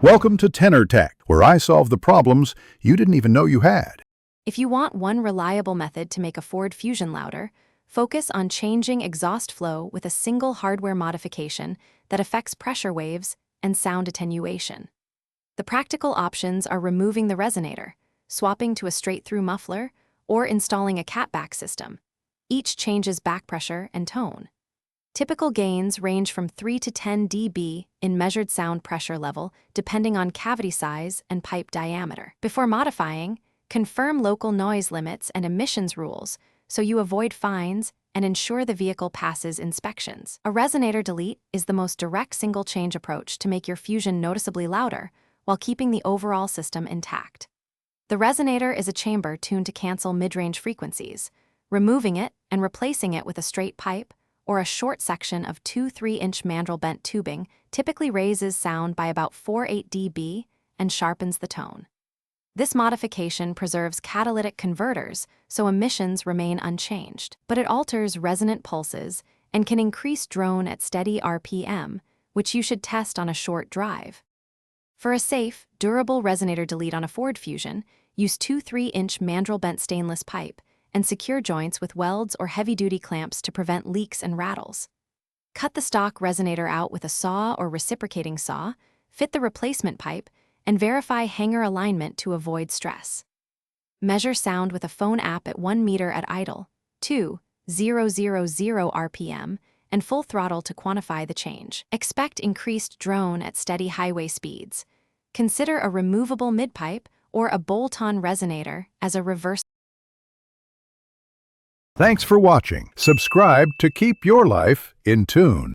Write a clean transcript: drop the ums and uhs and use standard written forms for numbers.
Welcome to Tenor Tech, where I solve the problems you didn't even know you had. If you want one reliable method to make a Ford Fusion louder, focus on changing exhaust flow with a single hardware modification that affects pressure waves and sound attenuation. The practical options are removing the resonator, swapping to a straight-through muffler, or installing a catback system. Each changes back pressure and tone. Typical gains range from 3 to 10 dB in measured sound pressure level, depending on cavity size and pipe diameter. Before modifying, confirm local noise limits and emissions rules so you avoid fines and ensure the vehicle passes inspections. A resonator delete is the most direct single-change approach to make your Fusion noticeably louder while keeping the overall system intact. The resonator is a chamber tuned to cancel mid-range frequencies. Removing it and replacing it with a straight pipe or a short section of 2 3-inch mandrel bent tubing typically raises sound by about 4-8 dB and sharpens the tone. This modification preserves catalytic converters so emissions remain unchanged, but it alters resonant pulses and can increase drone at steady RPM, which you should test on a short drive. For a safe, durable resonator delete on a Ford Fusion, use 2 3-inch mandrel bent stainless pipe and secure joints with welds or heavy-duty clamps to prevent leaks and rattles. Cut the stock resonator out with a saw or reciprocating saw, fit the replacement pipe, and verify hanger alignment to avoid stress. Measure sound with a phone app at 1 meter at idle, 2,000 RPM, and full throttle to quantify the change. Expect increased drone at steady highway speeds. Consider a removable mid-pipe or a bolt-on resonator as a reverse. Thanks for watching. Subscribe to keep your life in tune.